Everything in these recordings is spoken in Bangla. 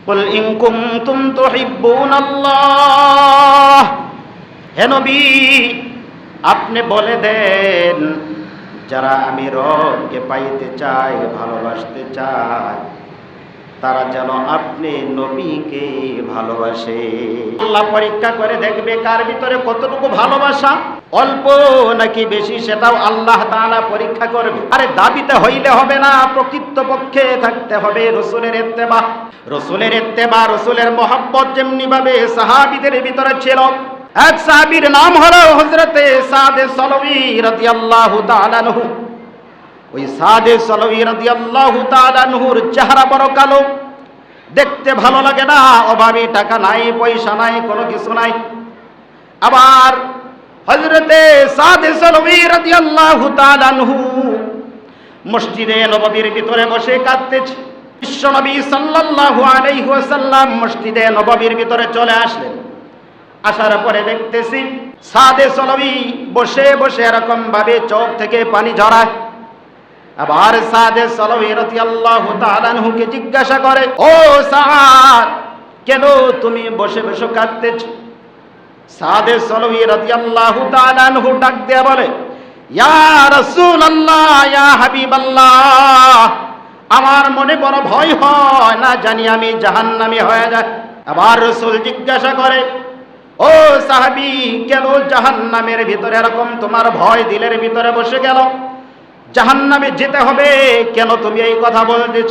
কুল ইন কুনতুম তুহিব্বুনাল্লাহ, হে নবী আপনি বলে দেন, যারা আমি রবকে পাইতে চাই, ভালোবাসতে চাই, তারা যেন আপনি নবীকে ভালোবাসে। আল্লাহ পরীক্ষা করে দেখবে কার ভিতরে কতটুকু ভালোবাসা, অল্প নাকি বেশি, সেটাও আল্লাহ তাআলা পরীক্ষা করবে। আরে দাবিতে হইলে হবে না, প্রকৃতপক্ষে থাকতে হবে রাসূলের ইত্তেবা। রাসূলের ইত্তেবা, রাসূলের মহব্বত যেমনি ভাবে সাহাবীদের ভিতরে ছিল। এক সাহাবীর নাম হলো হযরতে সাদ সালবী রাদিয়াল্লাহু তাআলা আনহু। ওই সাদ সালবী রাদিয়াল্লাহু তাআলা আনহুর চেহারা বড় কালো, দেখতে ভালো লাগে না, অভাবী, টাকা নাই, পয়সা নাই, কোনো কিছু নাই। আবার হযরতে সাদ সালবী রাদিয়াল্লাহু তাআলা আনহু মসজিদে নববীর ভিতরে বসে কাঁদতেছে। বিশ্বনবী সাল্লাল্লাহু আলাইহি ওয়াসাল্লাম মসজিদে নববীর ভিতরে চলে আসলেন। আসার পরে দেখতেছি সাদে সালবী বসে বসে এরকম ভাবে চোখ থেকে পানি ঝরায়। আবার সাদে সালবী রাদিয়াল্লাহু তাআলা আনহুকে জিজ্ঞাসা করে, ও সাদ, কেন তুমি বসে বসে কাঁদতেছো? সাদে সালবী রাদিয়াল্লাহু তাআলা আনহু ডাক দিয়ে বলে, ইয়া রাসূলুল্লাহ, ইয়া হাবিবাল্লাহ, আমার মনে বড় ভয় হয়, না জানি আমি জাহান্নামী হয়ে যাই। আবার রাসূল জিজ্ঞাসা করে, ও সাহাবী, কেন জাহান্নামের ভিতরে এরকম তোমার ভয় দিলের ভিতরে বসে গেল? জাহান্নামে যেতে হবে, কেন তুমি এই কথা বলতেছ?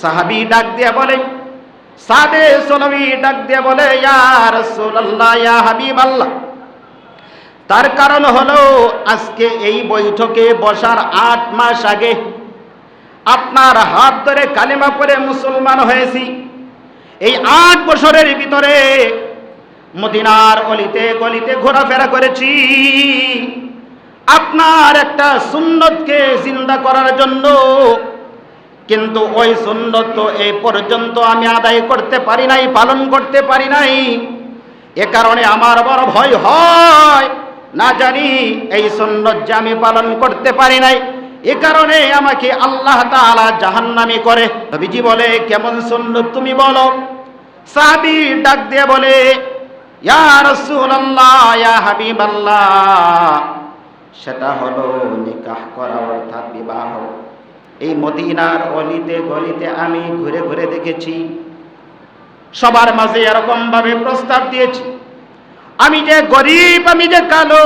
সাহাবী ডাক দিয়ে বলে, সাদে সালবী ডাক দিয়ে বলে, ইয়া রাসূলুল্লাহ, ইয়া হাবিবাল্লাহ, তার কারণ হলো আজকে এই বৈঠকে বসার 8 মাস আগে আপনার হাত ধরে কালেমা পড়ে মুসলমান হয়েছি। এই 8 বছরের ভিতরে মদিনার অলিতে গলিতে ঘোরাফেরা করেছি আপনার একটা সুন্নতকে জিন্দা করার জন্য, কিন্তু ওই সুন্নত তো এই পর্যন্ত আমি আদায় করতে পারি নাই, পালন করতে পারি নাই। এ কারণে আমার বড় ভয় হয়, না জানি এই সুন্নত যে আমি পালন করতে পারি নাই, এ কারণে আমাকে আল্লাহ তাআলা জাহান্নামী করে। নবীজি বলে, কেমন সুন্নত তুমি বলো? সাহাবী ডাক দিয়ে বলে, ইয়া রাসূলুল্লাহ, ইয়া হাবিবাল্লাহ, সেটা হলো নিকাহ করা, অর্থাৎ বিবাহ। এই মদিনার অলিতে গলিতে আমি ঘুরে ঘুরে দেখেছি, সবার মাঝে এরকম ভাবে প্রস্তাব দিয়েছি। আমি যে গরিব, আমি যে কালো,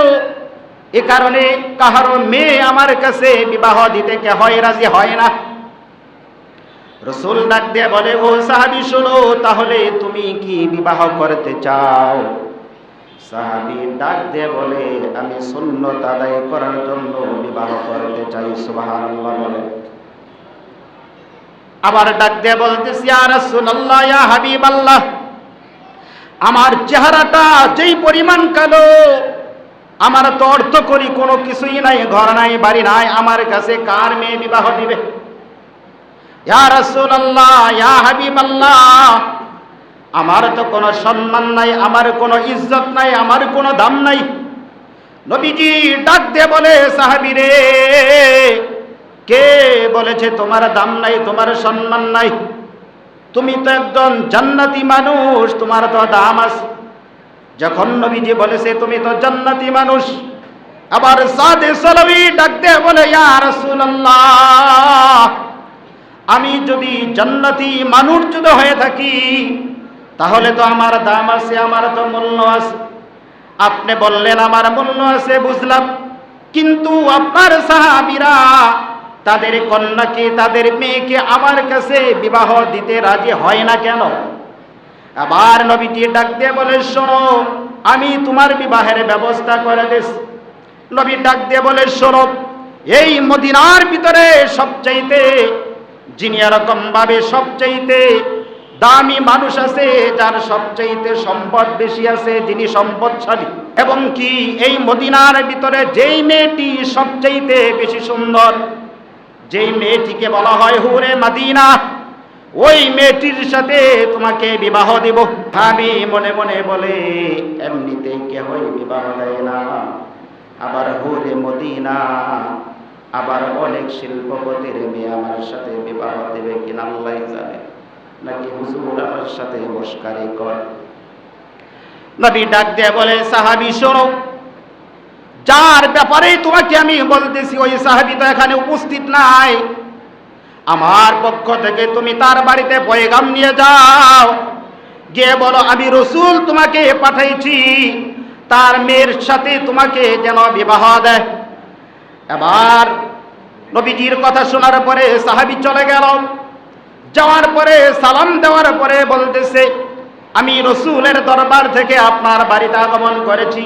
এ কারণে কাহারো মেয়ে আমার কাছে বিবাহ দিতে কে হয় রাজি হয় না। রাসূল ডাক দিয়ে বলে, ও সাহাবী শোনো, তাহলে তুমি কি বিবাহ করতে চাও? সাহাবী ডাক দিয়ে বলে, আমি সুন্নত আদায় করার জন্য বিবাহ করতে চাই। সুবহানাল্লাহ বলে। আবার ডাক দিয়ে বলতেছি, ইয়া রাসূলুল্লাহ, ইয়া হাবিবাল্লাহ, আমার চেহারাটা যেই পরিমাণ কালো, আমার তো অর্থ করি কোনো কিছুই নাই, ঘর নাই, বাড়ি নাই, আমার কাছে কার মেয়ে বিবাহ দিবে? ইয়া রাসূলুল্লাহ, ইয়া হাবিবাল্লাহ, আমার তো কোনো সম্মান নাই, আমার কোনো ইজ্জত নাই, আমার কোনো দাম নাই। নবীজি ডাক দিয়ে বলে, সাহাবী রে, কে বলেছে তোমার দাম নাই, তোমার সম্মান নাই? তুমি তো একজন জান্নাতি মানুষ, তোমার তো দাম আছে। যখন নবীজি বলেছে তুমি তো জান্নাতি মানুষ, আবার সাদে সালবী ডাক দিয়ে বলে, ইয়া রাসূলুল্লাহ, আমি যদি জান্নাতি মানুষ যদি হয়ে থাকি, তাহলে তো আমার দাম আছে, আমার তো মূল্য আছে। আপনি বললেন আমার মূল্য আছে, বুঝলাম, কিন্তু আপনার সাহাবীরা তাদের কন্যাকে, তাদের মেয়েকে আমার কাছে বিবাহ দিতে রাজি হয় না কেন? আবার নবীজি ডাক দিয়ে বলে, শোনো, আমি তোমার বিবাহের ব্যবস্থা করে দিস। নবী ডাক দিয়ে বলে, শোনো, এই মদিনার ভিতরে সবচাইতে যিনি এরকম ভাবে সবচাইতে দামি মানুষ আছে, যার সবচাইতে সম্পদ বেশি আছে, যিনি সম্পদশালী, এবং কি এই মদিনার ভিতরে যেই মেয়েটি সবচাইতে বেশি সুন্দর, যেই মেয়েটিকে বলা হয় হুরে মদিনা, ওই মেয়েটির সাথে তোমাকে বিবাহ দেব। আমি মনে মনে বলে, এমনিতে কেহই বিবাহ দেয় না, আবার হুরে মদিনা, আবার অনেক শিল্পপতির মেয়ে আমার সাথে বিবাহ দেবে কিনা আল্লাহই জানে। নাকি হুজুর আমার সাথে মশকারি করে? নবী ডাক দিয়ে বলে, সাহাবী শোনো, যার ব্যাপারে তোমাকে আমি বলতেছি ওই সাহাবী তো এখানে উপস্থিত নাই। আমার পক্ষ থেকে তুমি তার বাড়িতে পয়গাম নিয়ে যাও, গিয়ে বলো আমি রসুল তোমাকে পাঠাইছি, তার মেয়ের সাথে তোমাকে যেন বিবাহ দেয়। এবার নবীজির কথা শোনার পরে সাহাবী চলে গেল। যাওয়ার পরে সালাম দেওয়ার পরে বলতেছে, আমি রসুলের দরবার থেকে আপনার বাড়িতে আগমন করেছি।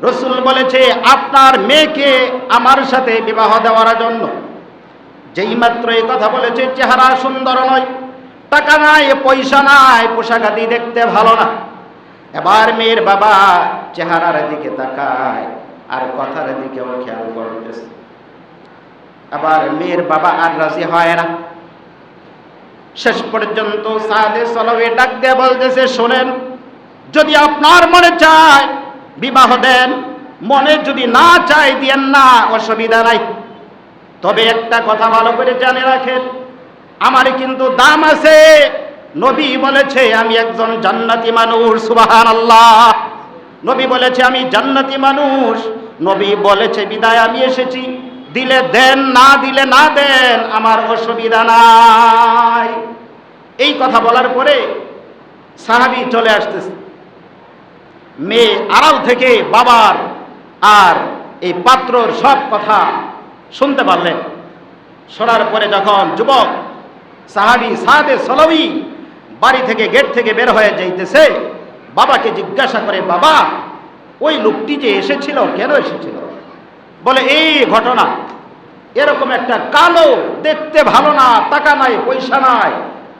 রসুল বলেছে আপনার মেয়েকে আমার সাথে বিবাহ দেওয়ার জন্য। যেই মাত্র এই কথা বলেছে, চেহারা সুন্দর নয়, টাকা নাই, পয়সা নাই, পোশাক আদি দেখতে ভালো না। এবার মেয়ের বাবা চেহারার দিকে তাকায় আর কথার দিকেও খেয়াল করতেছে। আবার মেয়ের বাবা আর রাজি হয় না। শেষ পর্যন্ত সাদে সলভে ডাক দিয়ে বলতেছে, শোনেন, যদি আপনার মনে চায় বিবাহ দেন, মনে যদি না চায় দিয়েন না, অসুবিধা নাই। তবে একটা কথা ভালো করে জানে রাখেন, আমার কিন্তু দাম আছে। নবী বলেছে আমি একজন জান্নাতি মানুষ, সুবহানাল্লাহ। নবী বলেছে আমি জান্নাতি মানুষ। নবী বলেছে বিদায় আমি এসেছি, দিলে দেন, না দিলে না দেন, আমার অসুবিধা নাই। এই কথা বলার পরে সাহাবী চলে আসতেছে। মেয়ে আড়াল থেকে বাবার আর এই পাত্রর সব কথা শুনতে পারলেন। শোনার পরে যখন যুবক সাহাবী সাদে সলভী বাড়ি থেকে গেট থেকে বের হয়ে যাইতেছে, বাবাকে জিজ্ঞাসা করে, বাবা ওই লোকটি যে এসেছিল কেন এসেছিল? বলে এই ঘটনা, এরকম একটা কালো, দেখতে ভালো না, টাকা নাই, পয়সা নাই,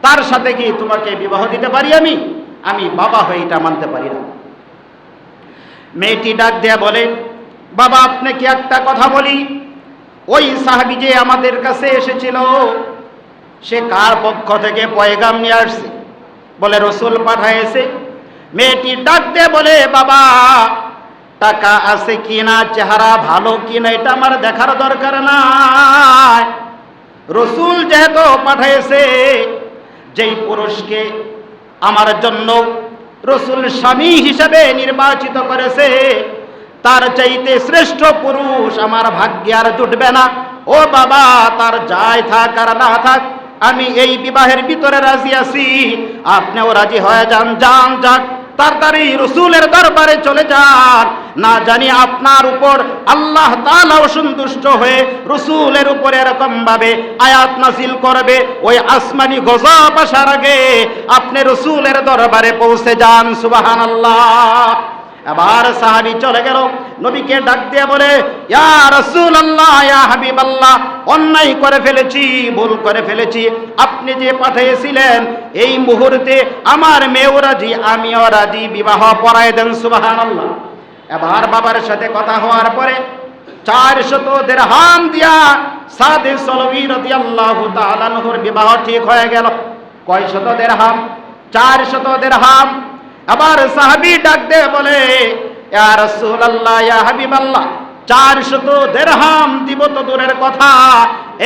তার সাথে কি তোমাকে বিবাহ দিতে পারি? আমি বাবা হয়ে এটা মানতে পারি না। মেয়েটি ডাক দেয়া বলে, বাবা আপনাকে একটা কথা বলি, ওই সাহাবী যে আমাদের কাছে এসেছিল সে কার পক্ষ থেকে পয়গাম নিয়ে আসছে? বলে রসুল পাঠাইছে। মেয়েটি ডাক দিয়ে বলে, বাবা টাকা আছে কিনা, চেহারা ভালো কিনা, এটা আমার দেখার দরকার নাই। রসুল যেহেতু পাঠাইছে, যেই পুরুষকে আমার জন্য রসুল স্বামী হিসাবে নির্বাচিত করেছে, তার চাইতে শ্রেষ্ঠ পুরুষ আমার ভাগ্যে আর জুটবে না। ও বাবা, তার যাই থাক আর না থাক, আমি এই বিবাহের ভিতরে রাজি আছি, আপনিও রাজি হয়ে যান। যান, যাক তাড়াতাড়ি রসুলের দরবারে চলে যান, না জানি আপনার উপর আল্লাহ তাআলা অসন্তুষ্ট হয়ে রসুলের উপরে এরকম ভাবে আয়াত নাযিল করবে, ওই আসমানি গজব আসার আগে আপনি রসুলের দরবারে পৌঁছে যান। সুবহানাল্লাহ। এবার সাহাবী চলে গেল, নবীকে ডাক দিয়ে বলে, ইয়া রাসূলুল্লাহ, ইয়া হাবিবাল্লাহ, অন্যায় করে ফেলেছি, ভুল করে ফেলেছি। আপনি যে পাঠিয়েছিলেন এই মুহূর্তে আমার মেয়েও রাজি, আমিও রাজি, বিবাহ পড়ায় দেন। সুবহানাল্লাহ। এবার বাবার সাথে কথা হওয়ার পরে 400 দিরহাম দিয়া সাদে সলভী রাদিয়াল্লাহু তাআলা আনহুর বিবাহ ঠিক হয়ে গেল। কয় শত দিরহাম? 400 দিরহাম। আবার সাহাবী ডাক দিয়ে বলে, ইয়া রাসূলুল্লাহ, ইয়া হাবিবাল্লাহ, 400 দিরহাম দিব তো দূরের কথা,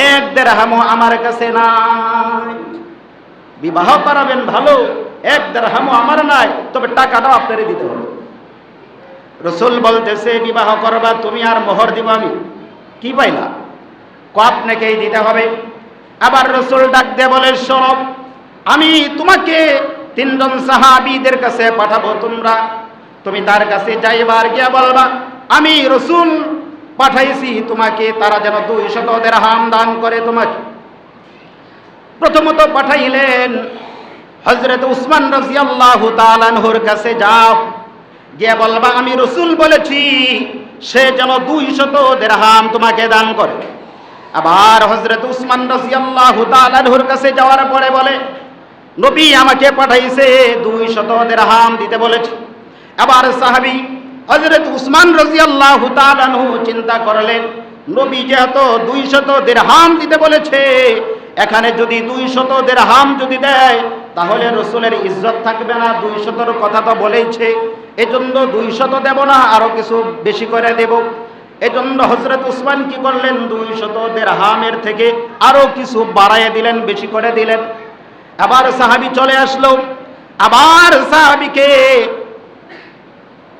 1 দিরহামও আমার কাছে নাই। বিবাহ করাবেন ভালো, 1 দিরহামও আমার নাই, তবে টাকাটাও আপনারে দিতে হবে। রসুল বলতেছে, বিবাহ করবা তুমি আর মোহর দিব আমি? কি পাইলা? আপনাকেই দিতে হবে। আবার রসুল ডাক দিয়ে বলে, শোনো, আমি তোমাকে 3 জন সাহাবীদের কাছে পাঠাবো, তুমি তার কাছে যাইবার গিয়া বলবা আমি রসুল পাঠাইছি তোমাকে, তারা যেন 200 দিরহাম দান করে তোমাকে। প্রথমত পাঠাইলেন হযরত উসমান রাদিয়াল্লাহু তাআলা আনহুর কাছে, যাও গিয়ে বলবা আমি রসুল বলেছি সে যেন 200 দিরহাম তোমাকে দান করে। আবার হযরত উসমান রাদিয়াল্লাহু তাআলা আনহুর কাছে যাওয়ার পরে বলে, নবী আমাকে পাঠাইছে 200 দিরহাম দিতে বলেছে। আবার সাহাবী হযরত উসমান রাদিয়াল্লাহু তাআলা আনহু চিন্তা করলেন, নবী যেহেতু 200 দিরহাম দিতে বলেছে, এখানে যদি 200 দিরহাম যদি দেয় তাহলে রসুলের ইজ্জত থাকবে না। 200 কথা তো বলেইছে, এজন্য 200 দেব না, আরো কিছু বেশি করে দেব। এজন্য হযরত উসমান কি করলেন, 200 দিরহামের থেকে আরো কিছু বাড়াইয়ে দিলেন, বেশি করে দিলেন। আবার সাহাবী চলে আসলো, আবার সাহাবীকে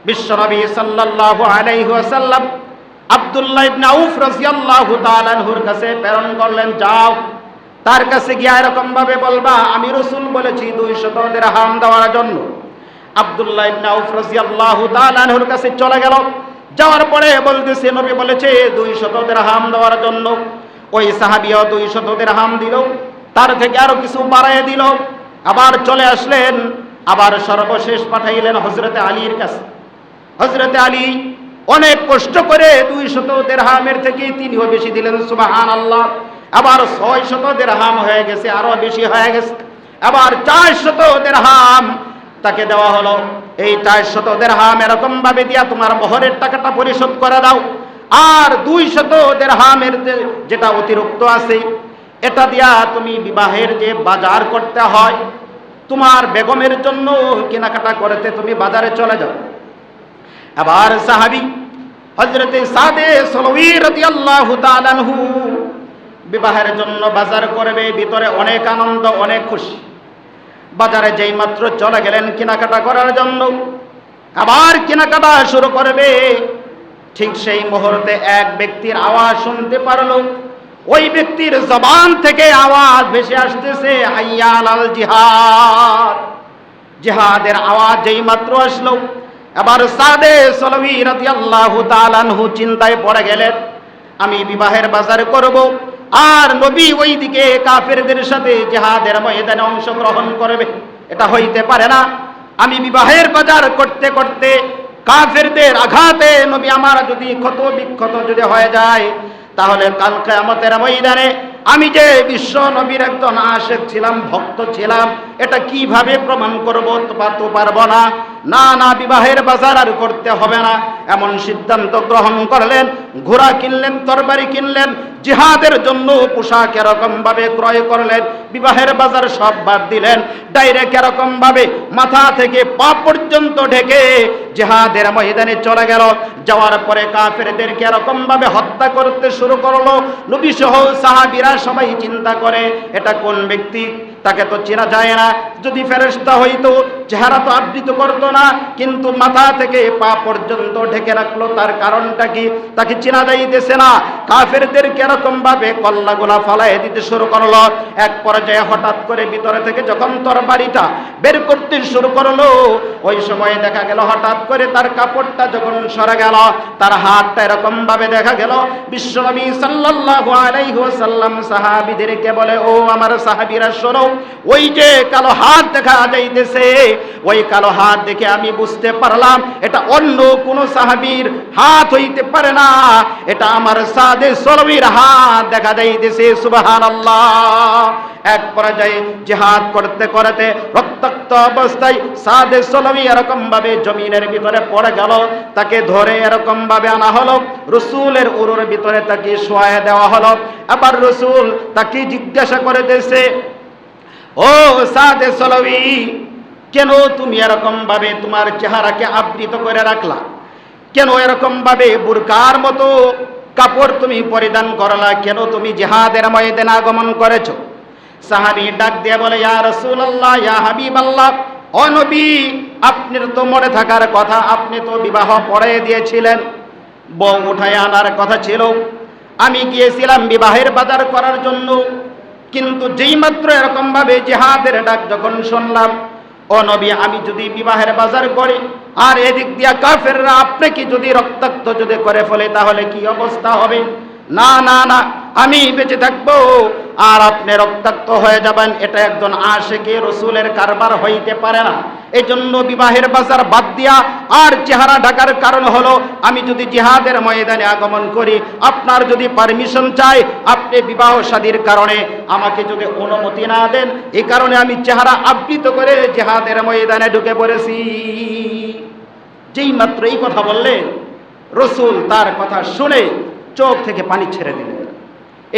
বিশ্বনবী সাল্লাল্লাহু আলাইহি ওয়াসাল্লাম আব্দুল্লাহ ইবনে আউফ রাদিয়াল্লাহু তাআলা আনহুর কাছে প্রেরণ করলেন, যাও তার কাছে গিয়ে এরকম ভাবে বলবা আমি রাসূল বলেছি 200 দিরহাম দেওয়ার জন্য। আব্দুল্লাহ ইবনে আউফ রাদিয়াল্লাহু তাআলা আনহুর কাছে চলে গেল, যাওয়ার পরে বলতেছে নবী বলেছে 200 দিরহাম দেওয়ার জন্য। ওই সাহাবীও 200 দিরহাম দিল, তার থেকে আরো কিছু বাড়ায় দিল। আবার চলে আসলেন, আবার সর্বশেষ পাঠাইলেন হযরতে আলীর কাছে। হযরতে আলী অনেক কষ্ট করে 200 দিরহামের থেকে তিনিও বেশি দিলেন, সুবহানাল্লাহ। আবার 600 দিরহাম হয়ে গেছে, আরো বেশি হয়ে গেছে। আবার 400 দিরহাম তাকে দেওয়া হলো। এই 400 দিরহাম এরকম ভাবে দিয়া তোমার মোহরের টাকাটা পরিশোধ করে দাও, আর 200 দিরহামের যেটা অতিরিক্ত আছে এটা দিয়া তুমি বিবাহের যে বাজার করতে হয়, তোমার বেগমের জন্য কেনাকাটা করতে তুমি বাজারে চলে যাও। আবার সাহাবী হযরতে সাদে সলবী রাদিয়াল্লাহু তাআলা আনহু বিবাহের জন্য বাজার করবে, ভিতরে অনেক আনন্দ, অনেক খুশি। বাজারে যেই মাত্র চলে গেলেন কেনাকাটা করার জন্য, আবার কেনাকাটা শুরু করবে, ঠিক সেই মুহূর্তে এক ব্যক্তির আওয়াজ শুনতে পারলো। ওই ব্যক্তির জবান থেকে আওয়াজ ভেসে আসতেছে, হাইয়া আলাল জিহাদ। জিহাদের আওয়াজ যেই মাত্র আসলো, আবার সাদে সলবী রাদিয়াল্লাহু তাআলা আনহু চিন্তায় পড়ে গেলেন, আমি বিবাহের বাজার করব, আর নবী ওইদিকে কাফেরদের সাথে জিহাদের ময়দানে অংশগ্রহণ করবে, এটা হইতে পারে না। আমি বিবাহের বাজার করতে করতে কাফেরদের আঘাতে নবী আমার যদি ক্ষত বিক্ষত যদি হয়ে যায়, তাহলে কাল কিয়ামতের ময়দানে আমি যে বিশ্ব নবীর একজন আশিক ছিলাম, ভক্ত ছিলাম, এটা কিভাবে প্রমাণ করব? তো পারবো না। না না, বিবাহের বাজার আর করতে হবে না, এমন সিদ্ধান্ত গ্রহণ করলেন। ঘোড়া কিনলেন, তরবারি কিনলেন, জিহাদের জন্য পোশাক এরকম ভাবে ক্রয় করলেন, বিবাহের বাজার সব বাদ দিলেন, ডাইরেক্ট এরকম ভাবে মাথা থেকে পা পর্যন্ত ঢেকে জিহাদের ময়দানে চলে গেল। যাওয়ার পরে কাফেরদেরকে এরকম ভাবে হত্যা করতে শুরু করলো। নবী সহ সাহাবীরা সবাই চিন্তা করে, এটা কোন ব্যক্তি? তাকে তো চেনা যায় না। যদি ফেরেশতা হইতো চেহারা তো আবৃত করতো না, কিন্তু মাথা থেকে পা পর্যন্ত ঢেকে রাখলো। তার কারণটা কি? তাকে চেনা যাইতেছে না। কাফেরদেরকে এরকম ভাবে কল্লাগুলা ফালাইয়ে দিতে শুরু করলো। এক পর্যায়ে হঠাৎ করে ভিতরে থেকে যখন তরবারিটা বের করতে শুরু করলো, ওই সময় দেখা গেল হঠাৎ করে তার কাপড়টা যখন সরে গেল, তার হাতটা এরকম ভাবে দেখা গেল। বিশ্বনবী সাল্লাল্লাহু আলাইহি ওয়াসাল্লাম সাহাবীদেরকে বলে, ও আমার সাহাবীরা শোনো, ওই যে কালো হাত দেখা যাইতেছে, ওই কালো হাত দেখে আমি বুঝতে পারলাম এটা অন্য কোন সাহাবীর হাত হইতে পারে না, এটা আমার সাদে সলবীর হাত দেখা যাইতেছে। সুবহানাল্লাহ। এক পর্যায়ে জিহাদ করতে করতে রক্তাক্ত অবস্থায় সাদে সলবী এরকম ভাবে জমিনের ভিতরে পড়ে গেল। তাকে ধরে এরকম ভাবে আনা হলো, রাসূলের উরুর ভিতরে তাকে শোয়ায় দেওয়া হলো। আবার রাসূল তাকে জিজ্ঞাসা করে দিয়েছে, ও সাদে সলবী, কেন তুমি এরকম ভাবে তোমার চেহারাকে আবৃত করে রাখলা? কেন এরকম ভাবে বুরকার মতো কাপড় তুমি পরিধান করলা? কেন তুমি জিহাদের ময়দানে আগমন করেছো? সাহাবী ডাক দিয়ে বলে, ইয়া রাসূলুল্লাহ, ইয়া হাবিবাল্লাহ, ও নবী, আপনার তো মনে থাকার কথা, আপনি তো বিবাহ পড়াইয়ে দিয়েছিলেন, বউ উঠায় আনার কথা ছিল। আমি গিয়েছিলাম বিবাহের বাজার করার জন্য, কিন্তু যেই মাত্র এরকম ভাবে জিহাদের ডাক যখন শুনলাম, ও নবী, আমি যদি বিবাহের বাজার করি আর এদিক দিয়া কাফেররা আপনাকে যদি রক্তাক্ত যদি করে ফেলে, তাহলে কি অবস্থা হবে? না না না, আমি বেঁচে থাকবো আর আপনি রক্তাক্ত হয়ে যাবেন, এটা একজন আশিকে রাসূলের কারবার হইতে পারে না। এই জন্য বিবাহের বাজার বাদ দিয়া আর চেহারা ঢাকার কারণ হলো, আমি যদি জিহাদের ময়দানে আগমন করি, আপনার যদি পারমিশন চাই, আপনি বিবাহ শাদীর কারণে আমাকে যদি অনুমতি না দেন, এই কারণে আমি চেহারা আবৃত করে জিহাদের ময়দানে ঢুকে পড়েছি। যেই মাত্র এই কথা বললেন, রাসূল তার কথা শুনে চোখ থেকে পানি ছেড়ে দিলেন।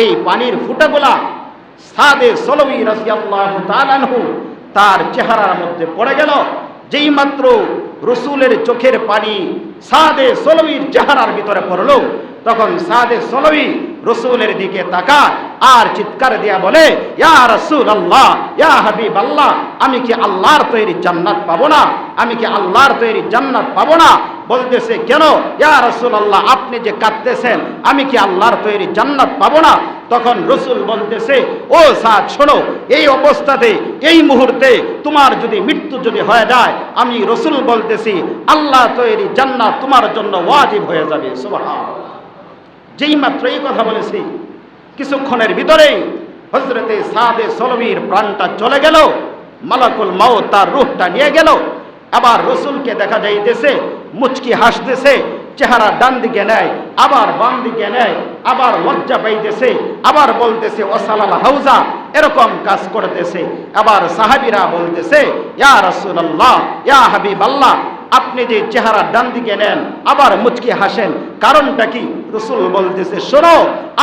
এই পানির ফুটাগুলা সাদে সলবী রাদিয়াল্লাহু তাআলা আনহু তার চেহারার মধ্যে পড়ে গেল। যেই মাত্র রাসূলের চোখের পানি সাদে সলবীর চেহারার ভিতরে পড়লো, তখন সাদে সলবী রসুলের দিকে তাকায় আর চিৎকার দিয়া বলে, ইয়া রাসূলুল্লাহ, ইয়া হাবিবাল্লাহ, আমি কি আল্লাহর তৈরি জান্নাত পাবো না? আমি কি আল্লাহর তৈরি জান্নাত পাবো না? বলতেছে, কেন ইয়া রাসূলুল্লাহ, আপনি যে কাঁদতেছেন, আমি কি আল্লাহর তৈরি জান্নাত পাবো না? তখন রসুল বলতেছে, ও সাদ শোনো, এই অবস্থাতে এই মুহূর্তে তোমার যদি মৃত্যু যদি হয়ে যায়, আমি রসুল বলতেছি আল্লাহ তৈরি জান্নাত তোমার জন্য ওয়াজিব হয়ে যাবে। সুবহানাল্লাহ। যেই মাত্র এই কথা বলেছি, কিছুক্ষণের ভিতরেই হযরতে সাদে সলবীর প্রাণটা চলে গেল, মালাকুল মাউত তার রূহটা নিয়ে গেল। আবার রসুলকে দেখা যাইতেছে মুচকি হাসতেছে, চেহারা ডান দিকে নেয়, আবার বাম দিকে নেয়, আবার লজ্জা পাইতেছে, আবার বলতেছে ওয়াসালাল হাউজা, এরকম কাজ করতেছে। আবার সাহাবীরা বলতেছে, ইয়া রাসূলুল্লাহ, ইয়া হাবিবাল্লাহ, আপনি যে চেহারা ডান দিকে নেন আবার মুচকি হাসেন, কারণটা কি? রসুল বলতেছে, শোনো,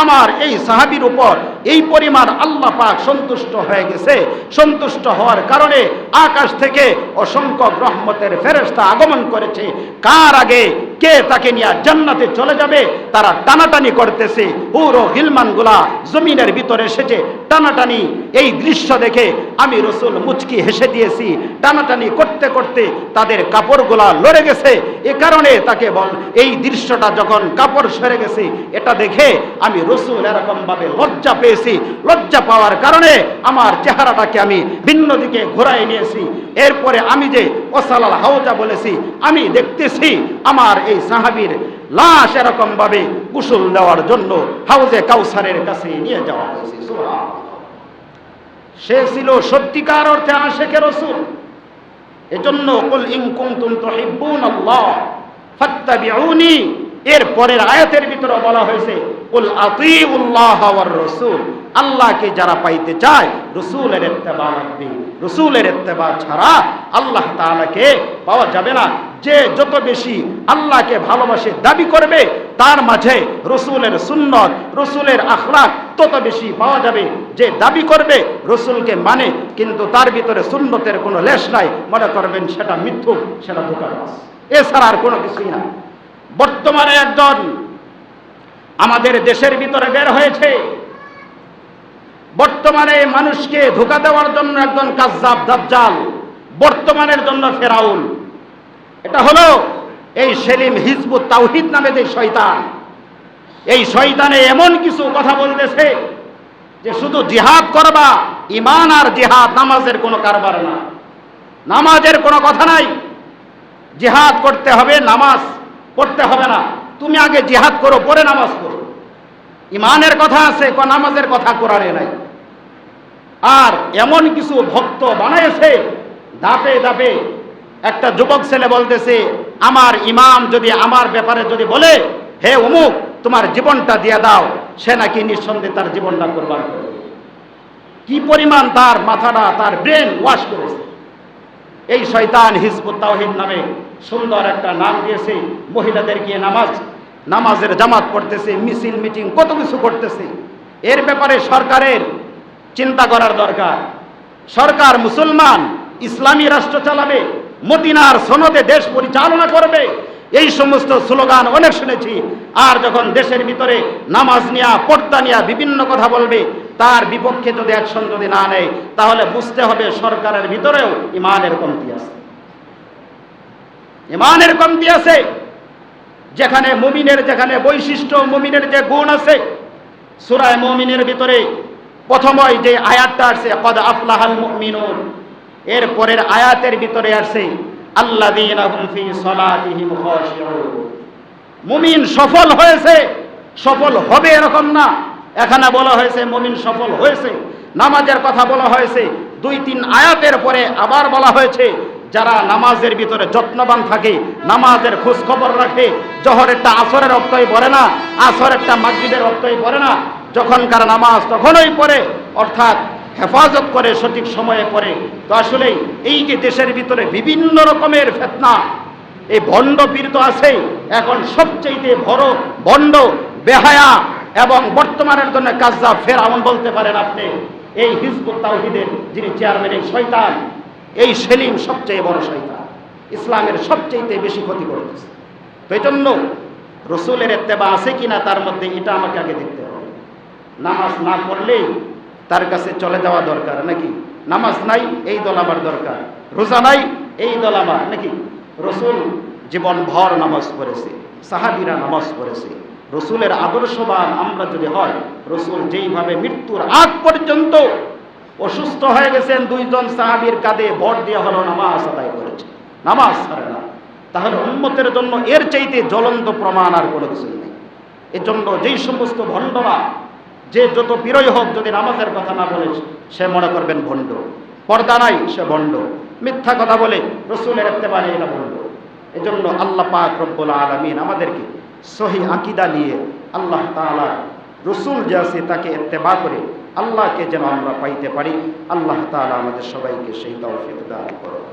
আমার এই সাহাবীর উপর এই পরিমাণ আল্লাহ পাক সন্তুষ্ট হয়ে গেছে, সন্তুষ্ট হওয়ার কারণে আকাশ থেকে অসংখ্য রহমতের ফেরেশতা আগমন করেছে। কার আগে কে তাকে নিয়ে জান্নাতে চলে যাবে তারা টানাটানি করতেছে। পুরো গিলমানগুলা জমিনের ভিতরে এসেছে টানাটানি। এই দৃশ্য দেখে আমি রসুল মুচকি হেসে দিয়েছি। টানাটানি করতে করতে তাদের কাপড়গুলা লড়ে গেছে। এ কারণে তাকে বল, এই দৃশ্যটা যখন কাপড় সরে গেছে, এটা দেখে আমি রসুল এরকম ভাবে লজ্জা পেয়েছি। লজ্জা পাওয়ার কারণে আমার চেহারাটাকে আমি ভিন্ন দিকে ঘোরাই নিয়েছি। এরপরে আমি যে ওয়াসালাল হাউজা বলেছি, আমি দেখতেছি আমার এই সাহাবীর লাশ এরকম ভাবে গোসল দেওয়ার জন্য হাউজে কাউসারের কাছে নিয়ে যাওয়া হয়েছে। সুবহানাল্লাহ। সে ছিল সত্যিকার অর্থে আশিকে রাসূল। এজন্য কুল ইন কুনতুম তুহিব্বুনাল্লাহ ফাত্তাবিউনি, এর পরের আয়াতের ভিতরে বলা হয়েছে কুল আতিউল্লাহ ওয়ার রাসূল, আল্লাহকে যারা পাইতে চায় রাসূলের ইত্তেবা রাখবে। রাসূলের ইত্তেবা ছাড়া আল্লাহ তাআলাকে পাওয়া যাবে না। যে যত বেশি আল্লাহকে ভালোবাসে দাবি করবে, তার মাঝে রাসূলের সুন্নত, রাসূলের আখলাক তত বেশি পাওয়া যাবে। যে দাবি করবে রাসূলকে মানে, কিন্তু তার ভিতরে সুন্নতের কোনো লেশ নাই, মনে করবেন সেটা মিথ্যুক, সেটা ধোঁকাবাজ, এছাড়া আর কোনো কিছুই না। বর্তমানে একজন আমাদের দেশের ভিতরে বের হয়েছে, বর্তমানে মানুষকে ধোঁকা দেওয়ার জন্য একজন কাজ্জাব দাজ্জাল, বর্তমানের জন্য ফেরাউন। এটা হলো এই সেলিম হিজবুত তাওহীদ নামে যে শয়তান। এই শয়তানে এমন কিছু কথা বলতেছে যে শুধু জিহাদ করবা, ঈমান আর জিহাদ, নামাজের কোনো কারবার না, নামাজের কোনো কথা নাই। জিহাদ করতে হবে, নামাজ পড়তে হবে না। তুমি আগে জিহাদ করো, পরে নামাজ পড়ো। ঈমানের কথা আছে, নামাজের কথা কোরআনে নাই। আর এমন কিছু ভক্ত বানাইছে ধাপে ধাপে। একটা যুবক ছেলে বলতেছে, আমার ইমাম যদি আমার ব্যাপারে যদি বলে, হে অমুক তোমার জীবনটা দিয়ে দাও, সে নাকি নিঃসন্দেহে তার জীবনটা কোরবান করবে। কি পরিমাণ তার মাথাটা, তার ব্রেন ওয়াশ করেছে। এই শয়তান হিজবুত তাওহীদ নামে সুন্দর একটা নাম দিয়েছে। মহিলাদের গিয়ে নামাজের জামাত পড়তেছে, মিছিল মিটিং কত কিছু করতেছে। এর ব্যাপারে সরকারের চিন্তা করার দরকার। সরকার মুসলমান ইসলামী রাষ্ট্র চালাবে, মদিনার সনদে দেশ পরিচালনা করবে, এই সমস্ত স্লোগান অনেক শুনেছি। আর যখন দেশের ভিতরে নামাজ নিয়া, পর্দা নিয়া বিভিন্ন কথা বলবে, তার বিপক্ষে যদি অ্যাকশন যদি না নেয়, তাহলে বুঝতে হবে সরকারের ভিতরেও ঈমানের কমতি আছে। ঈমানের কমতি আছে। যেখানে মুমিনের যেখানে বৈশিষ্ট্য, মুমিনের যে গুণ আছে, সূরা মুমিনের ভিতরে প্রথমই যে আয়াতটা আছে কদ আফলাহাল মুমিনুন, এর পরের আয়াতের ভিতরে আছে আল্লাযীনা হুম ফি সালাতিহিম খাশিউন। মুমিন সফল হয়েছে, সফল হবে এরকম না। এখানে বলা হয়েছে মুমিন সফল হয়েছে। নামাজের কথা বলা হয়েছে 2-3 আয়াতের পরে আবার বলা হয়েছে যারা নামাজের ভিতরে যত্নবান থাকে, নামাজের খোঁজ খবর রাখে, জোহরেরটা আসরের অক্তই পড়ে না, আসরেরটা মাগরিবের অক্তই পড়ে না, যখনকার নামাজ তখনই পড়ে, অর্থাৎ হেফাজত করে, সঠিক সময়ে পড়ে। তো আসলে এই যে দেশের ভিতরে বিভিন্ন রকমের ফিতনা, এই ভণ্ড পীর তো আছে। এখন সবচেয়ে বড় ভণ্ড, বেহায়া এবং বর্তমানের জন্য কাজ্জাব ফেরাউন বলতে পারেন আপনি এই হিজবুত তাওহীদের যিনি চেয়ারম্যান, এই শয়তান, এই সেলিম সবচেয়ে বড় শয়তান, ইসলামের সবচেয়ে বেশি ক্ষতি করতেছে। তো এই জন্য রসুলের ইত্তেবা আছে কিনা তার মধ্যে এটা আমাকে আগে দেখতে হবে। নামাজ না পড়লেই তার কাছে চলে যাওয়া দরকার নাকি? নামাজ নাই এই দল আমার দরকার, রোজা নাই এই দল আমার নাকি? রসুল জীবন ভর নামাজ পড়েছে, সাহাবীরা নামাজ পড়েছে। রসুলের আদর্শবান আমরা যদি হয়, রসুল যেইভাবে মৃত্যুর আগ পর্যন্ত অসুস্থ হয়ে গেছেন, দুইজন সাহাবীর কাঁধে ভর দেওয়া হলো, নামাজ আদায় করেছে, নামাজ ছাড়ে না। তাহলে উম্মতের জন্য এর চাইতে জ্বলন্ত প্রমাণ আর কোনো কিছু নেই। এজন্য যেই সমস্ত ভণ্ডরা, যে যত পীরই হোক, যদি নামাজের কথা না বলে সে মনে করবেন ভণ্ড, পর্দা নাই সে ভণ্ড, মিথ্যা কথা বলে রসুলের ইত্তেবা নেই না ভণ্ড। এজন্য আল্লাহ পাক রব্বুল আলামিন আমাদেরকে সহি আকীদা নিয়ে আল্লাহ তাআলা রসুল যে আছে তাকে ইত্তেবা করে আল্লাহকে যেন আমরা পাইতে পারি। আল্লাহ তাআলা আমাদের সবাইকে সেই তৌফিক দান করুন।